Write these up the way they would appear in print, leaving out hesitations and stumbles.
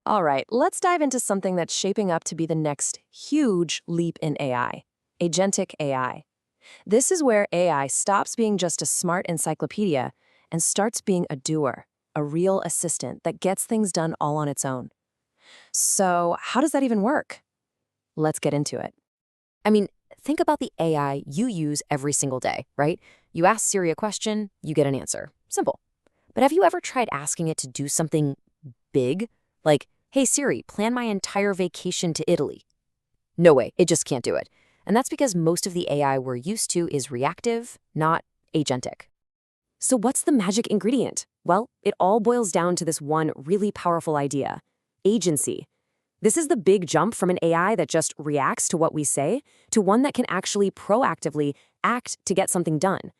All right, let's dive into something that's shaping up to be the next huge leap in AI, agentic AI. This is where AI stops being just a smart encyclopedia and starts being a doer, a real assistant that gets things done all on its own. So, how does that even work? Let's get into it. I mean, think about the AI you use every single day, right? You ask Siri a question, you get an answer. Simple. But have you ever tried asking it to do something big? Like, hey Siri, plan my entire vacation to Italy. No way, it just can't do it. And that's because most of the AI we're used to is reactive, not agentic. So what's the magic ingredient? Well, it all boils down to this one really powerful idea: agency. This is the big jump from an AI that just reacts to what we say to one that can actually proactively act to get something done.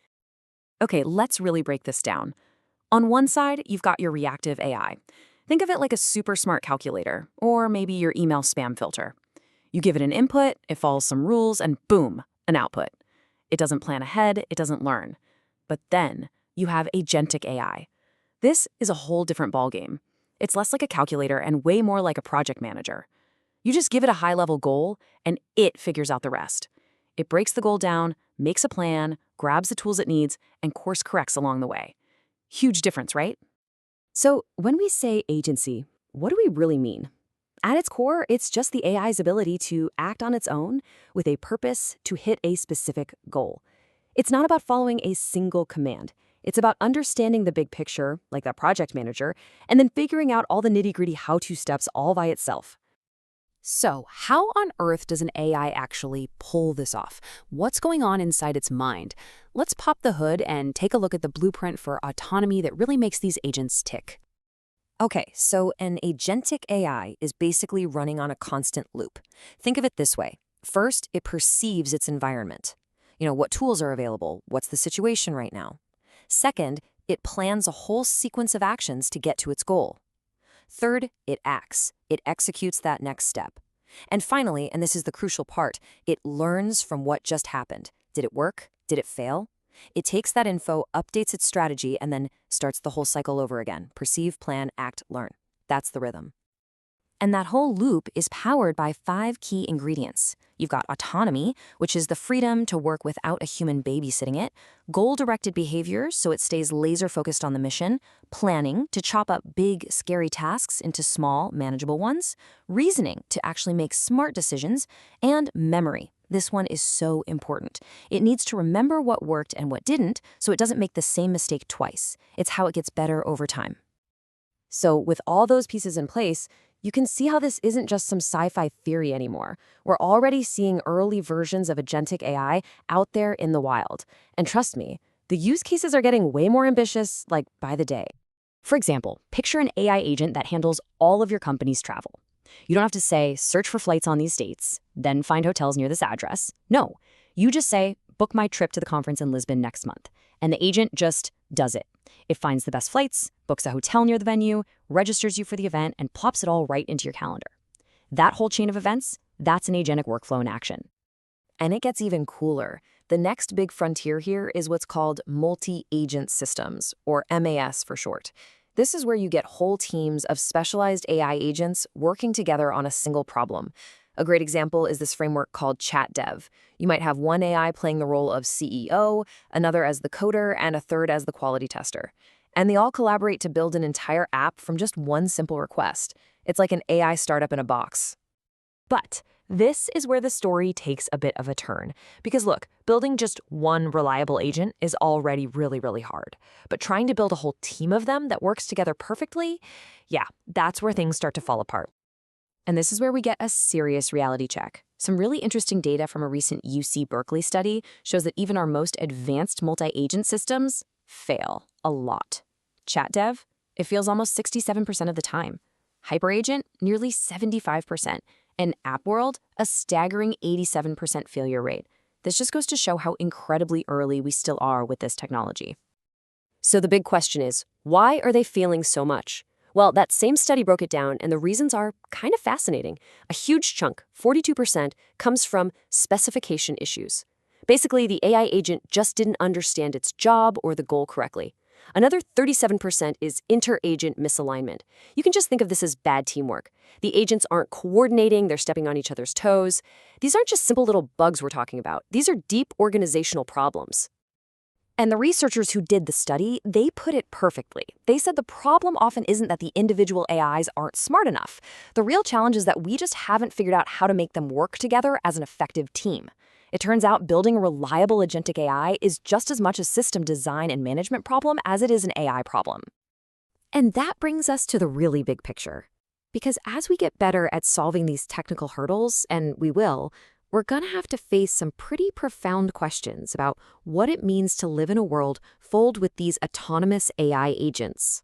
Okay, let's really break this down. On one side, you've got your reactive AI. Think of it like a super smart calculator, or maybe your email spam filter. You give it an input, it follows some rules, and boom, an output. It doesn't plan ahead, it doesn't learn. But then you have agentic AI. This is a whole different ballgame. It's less like a calculator and way more like a project manager. You just give it a high-level goal, and it figures out the rest. It breaks the goal down, makes a plan, grabs the tools it needs, and course corrects along the way. Huge difference, right? So when we say agency, what do we really mean? At its core, it's just the AI's ability to act on its own with a purpose to hit a specific goal. It's not about following a single command. It's about understanding the big picture, like that project manager, and then figuring out all the nitty-gritty how-to steps all by itself. So, how on earth does an AI actually pull this off? What's going on inside its mind? Let's pop the hood and take a look at the blueprint for autonomy that really makes these agents tick. Okay, so an agentic AI is basically running on a constant loop. Think of it this way. First, it perceives its environment. What tools are available? What's the situation right now? Second, it plans a whole sequence of actions to get to its goal. Third, it acts. It executes that next step. And finally, and this is the crucial part, it learns from what just happened. Did it work? Did it fail? It takes that info, updates its strategy, and then starts the whole cycle over again. Perceive, plan, act, learn. That's the rhythm. And that whole loop is powered by 5 key ingredients. You've got autonomy, which is the freedom to work without a human babysitting it; goal-directed behavior, so it stays laser-focused on the mission; planning, to chop up big, scary tasks into small, manageable ones; reasoning, to actually make smart decisions; and memory. This one is so important. It needs to remember what worked and what didn't, so it doesn't make the same mistake twice. It's how it gets better over time. So with all those pieces in place, you can see how this isn't just some sci-fi theory anymore. We're already seeing early versions of agentic AI out there in the wild. And trust me, the use cases are getting way more ambitious, like by the day. For example, picture an AI agent that handles all of your company's travel. You don't have to say, search for flights on these dates, then find hotels near this address. No, you just say, book my trip to the conference in Lisbon next month. And the agent just does it. It finds the best flights, books a hotel near the venue, registers you for the event, and plops it all right into your calendar. That whole chain of events, that's an agentic workflow in action. And it gets even cooler. The next big frontier here is what's called multi-agent systems, or MAS for short. This is where you get whole teams of specialized AI agents working together on a single problem. A great example is this framework called Chat Dev. You might have one AI playing the role of CEO, another as the coder, and a third as the quality tester. And they all collaborate to build an entire app from just one simple request. It's like an AI startup in a box. But this is where the story takes a bit of a turn. Because look, building just one reliable agent is already really, really hard. But trying to build a whole team of them that works together perfectly, yeah, that's where things start to fall apart. And this is where we get a serious reality check. Some really interesting data from a recent UC Berkeley study shows that even our most advanced multi-agent systems fail a lot. Chat Dev, it fails almost 67% of the time. HyperAgent, nearly 75%. And App World, a staggering 87% failure rate. This just goes to show how incredibly early we still are with this technology. So the big question is, why are they failing so much? Well, that same study broke it down, and the reasons are kind of fascinating. A huge chunk, 42%, comes from specification issues. Basically, the AI agent just didn't understand its job or the goal correctly. Another 37% is inter-agent misalignment. You can just think of this as bad teamwork. The agents aren't coordinating, they're stepping on each other's toes. These aren't just simple little bugs we're talking about. These are deep organizational problems. And the researchers who did the study, they put it perfectly. They said the problem often isn't that the individual AIs aren't smart enough. The real challenge is that we just haven't figured out how to make them work together as an effective team. It turns out building a reliable agentic AI is just as much a system design and management problem as it is an AI problem. And that brings us to the really big picture. Because as we get better at solving these technical hurdles, and we will, we're going to have to face some pretty profound questions about what it means to live in a world filled with these autonomous AI agents.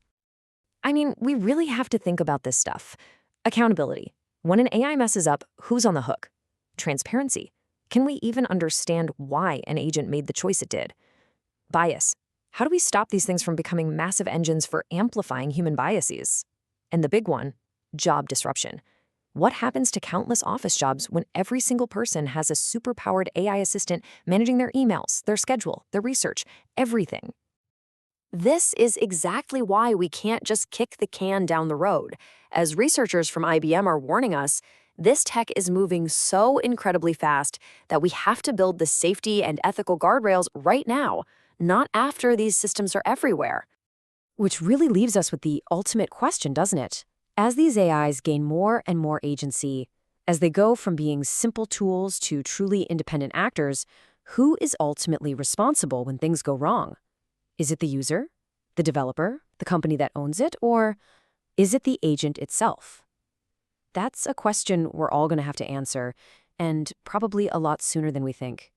I mean, we really have to think about this stuff. Accountability. When an AI messes up, who's on the hook? Transparency. Can we even understand why an agent made the choice it did? Bias. How do we stop these things from becoming massive engines for amplifying human biases? And the big one, job disruption. What happens to countless office jobs when every single person has a superpowered AI assistant managing their emails, their schedule, their research, everything? This is exactly why we can't just kick the can down the road. As researchers from IBM are warning us, this tech is moving so incredibly fast that we have to build the safety and ethical guardrails right now, not after these systems are everywhere. Which really leaves us with the ultimate question, doesn't it? As these AIs gain more and more agency, as they go from being simple tools to truly independent actors, who is ultimately responsible when things go wrong? Is it the user, the developer, the company that owns it, or is it the agent itself? That's a question we're all going to have to answer, and probably a lot sooner than we think.